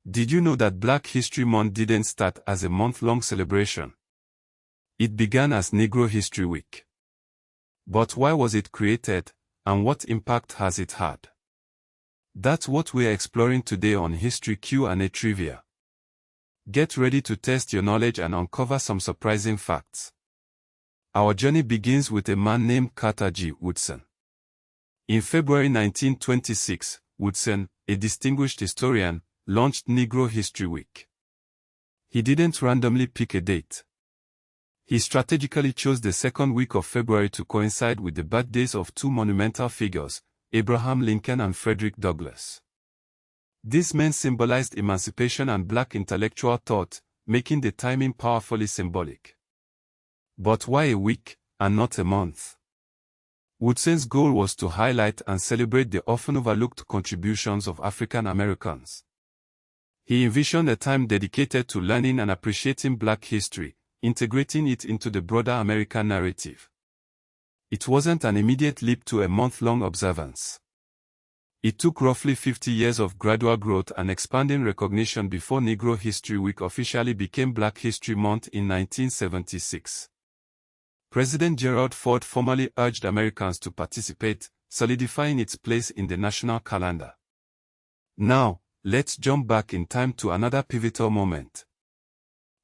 Did you know that Black History Month didn't start as a month-long celebration? It began as Negro History Week. But why was it created, and what impact has it had? That's what we're exploring today on History Q&A Trivia. Get ready to test your knowledge and uncover some surprising facts. Our journey begins with a man named Carter G. Woodson. In February 1926, Woodson, a distinguished historian, launched Negro History Week. He didn't randomly pick a date. He strategically chose the second week of February to coincide with the birthdays of two monumental figures, Abraham Lincoln and Frederick Douglass. These men symbolized emancipation and Black intellectual thought, making the timing powerfully symbolic. But why a week, and not a month? Woodson's goal was to highlight and celebrate the often overlooked contributions of African Americans. He envisioned a time dedicated to learning and appreciating Black history, integrating it into the broader American narrative. It wasn't an immediate leap to a month-long observance. It took roughly 50 years of gradual growth and expanding recognition before Negro History Week officially became Black History Month in 1976. President Gerald Ford formally urged Americans to participate, solidifying its place in the national calendar. Now, let's jump back in time to another pivotal moment.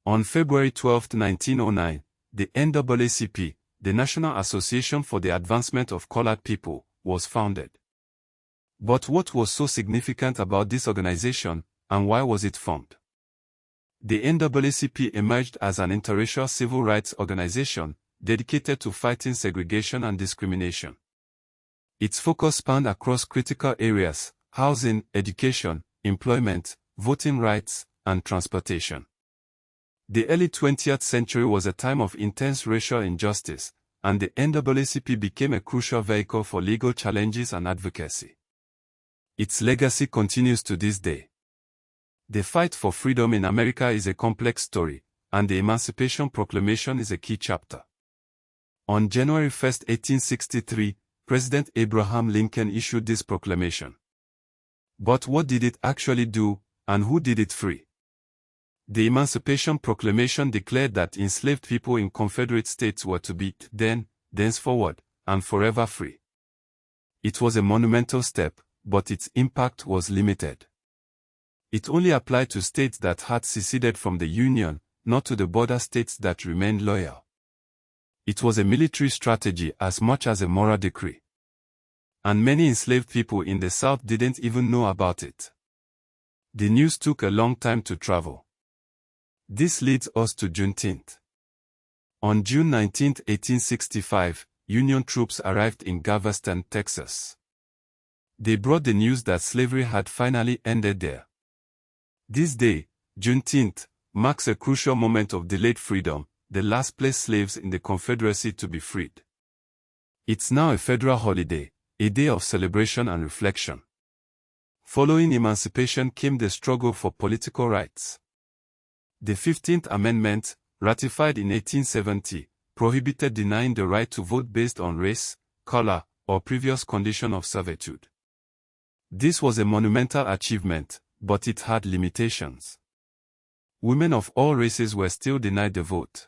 On February 12, 1909, the NAACP, the National Association for the Advancement of Colored People, was founded. But what was so significant about this organization, and why was it formed? The NAACP emerged as an interracial civil rights organization, dedicated to fighting segregation and discrimination. Its focus spanned across critical areas: housing, education, employment, voting rights, and transportation. The early 20th century was a time of intense racial injustice, and the NAACP became a crucial vehicle for legal challenges and advocacy. Its legacy continues to this day. The fight for freedom in America is a complex story, and the Emancipation Proclamation is a key chapter. On January 1, 1863, President Abraham Lincoln issued this proclamation. But what did it actually do, and who did it free? The Emancipation Proclamation declared that enslaved people in Confederate states were to be, then, thenceforward, and forever free. It was a monumental step, but its impact was limited. It only applied to states that had seceded from the Union, not to the border states that remained loyal. It was a military strategy as much as a moral decree. And many enslaved people in the South didn't even know about it. The news took a long time to travel. This leads us to Juneteenth. On June 19, 1865, Union troops arrived in Galveston, Texas. They brought the news that slavery had finally ended there. This day, Juneteenth, marks a crucial moment of delayed freedom, the last place slaves in the Confederacy to be freed. It's now a federal holiday, a day of celebration and reflection. Following emancipation came the struggle for political rights. The 15th Amendment, ratified in 1870, prohibited denying the right to vote based on race, color, or previous condition of servitude. This was a monumental achievement, but it had limitations. Women of all races were still denied the vote.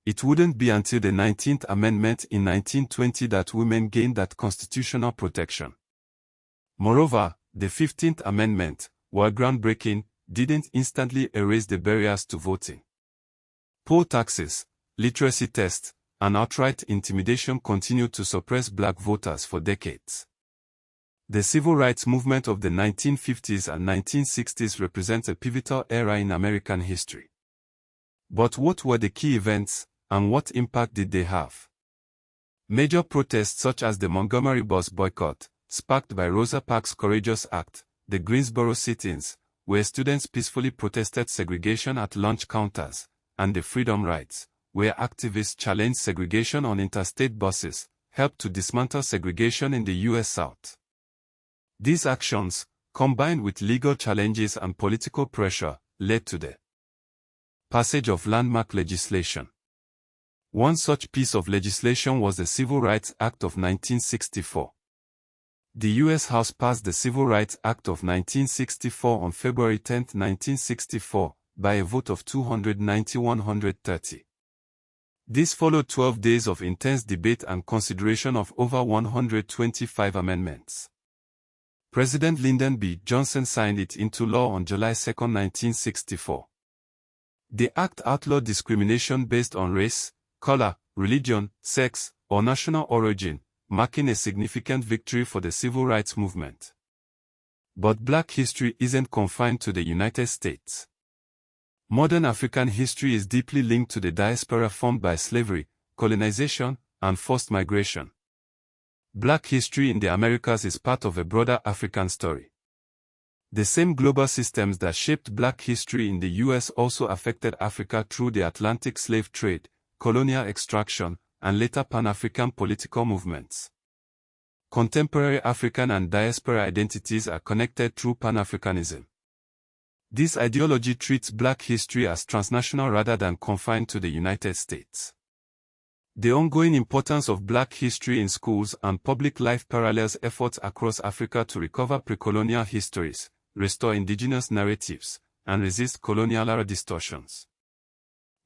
It wouldn't be until the 19th Amendment in 1920 that women gained that constitutional protection. Moreover, the 15th Amendment, while groundbreaking, didn't instantly erase the barriers to voting. Poll taxes, literacy tests, and outright intimidation continued to suppress Black voters for decades. The civil rights movement of the 1950s and 1960s represents a pivotal era in American history. But what were the key events, and what impact did they have? Major protests such as the Montgomery bus boycott, sparked by Rosa Parks' courageous act, the Greensboro sit-ins, where students peacefully protested segregation at lunch counters, and the Freedom Rides, where activists challenged segregation on interstate buses, helped to dismantle segregation in the U.S. South. These actions, combined with legal challenges and political pressure, led to the passage of landmark legislation. One such piece of legislation was the Civil Rights Act of 1964. The U.S. House passed the Civil Rights Act of 1964 on February 10, 1964, by a vote of 290-130. This followed 12 days of intense debate and consideration of over 125 amendments. President Lyndon B. Johnson signed it into law on July 2, 1964. The act outlawed discrimination based on race, color, religion, sex, or national origin, marking a significant victory for the civil rights movement. But Black history isn't confined to the United States. Modern African history is deeply linked to the diaspora formed by slavery, colonization, and forced migration. Black history in the Americas is part of a broader African story. The same global systems that shaped Black history in the U.S. also affected Africa through the Atlantic slave trade, colonial extraction, and later Pan-African political movements. Contemporary African and diaspora identities are connected through Pan-Africanism. This ideology treats Black history as transnational rather than confined to the United States. The ongoing importance of Black history in schools and public life parallels efforts across Africa to recover pre-colonial histories, restore indigenous narratives, and resist colonial distortions.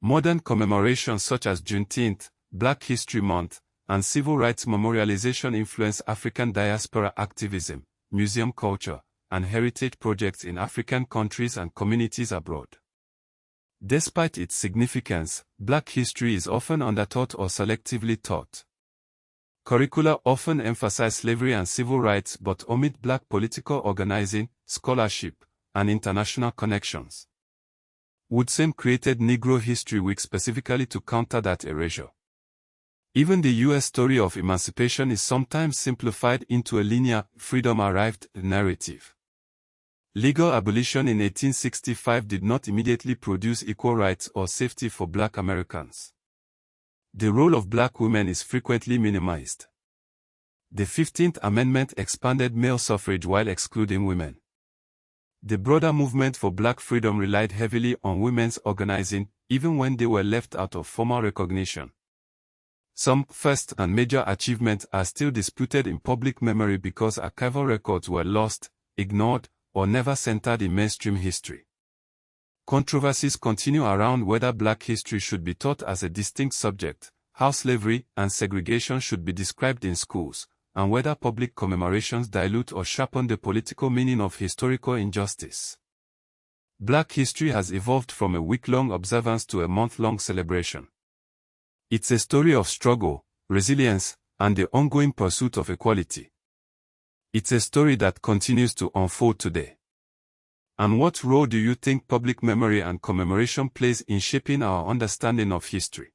Modern commemorations such as Juneteenth, Black History Month, and civil rights memorialization influence African diaspora activism, museum culture, and heritage projects in African countries and communities abroad. Despite its significance, Black history is often undertaught or selectively taught. Curricula often emphasize slavery and civil rights but omit Black political organizing, scholarship, and international connections. Woodson created Negro History Week specifically to counter that erasure. Even the U.S. story of emancipation is sometimes simplified into a linear, freedom-arrived narrative. Legal abolition in 1865 did not immediately produce equal rights or safety for Black Americans. The role of Black women is frequently minimized. The 15th Amendment expanded male suffrage while excluding women. The broader movement for Black freedom relied heavily on women's organizing, even when they were left out of formal recognition. Some first and major achievements are still disputed in public memory because archival records were lost, ignored, or never centered in mainstream history. Controversies continue around whether Black history should be taught as a distinct subject, how slavery and segregation should be described in schools, and whether public commemorations dilute or sharpen the political meaning of historical injustice. Black history has evolved from a week-long observance to a month-long celebration. It's a story of struggle, resilience, and the ongoing pursuit of equality. It's a story that continues to unfold today. And what role do you think public memory and commemoration plays in shaping our understanding of history?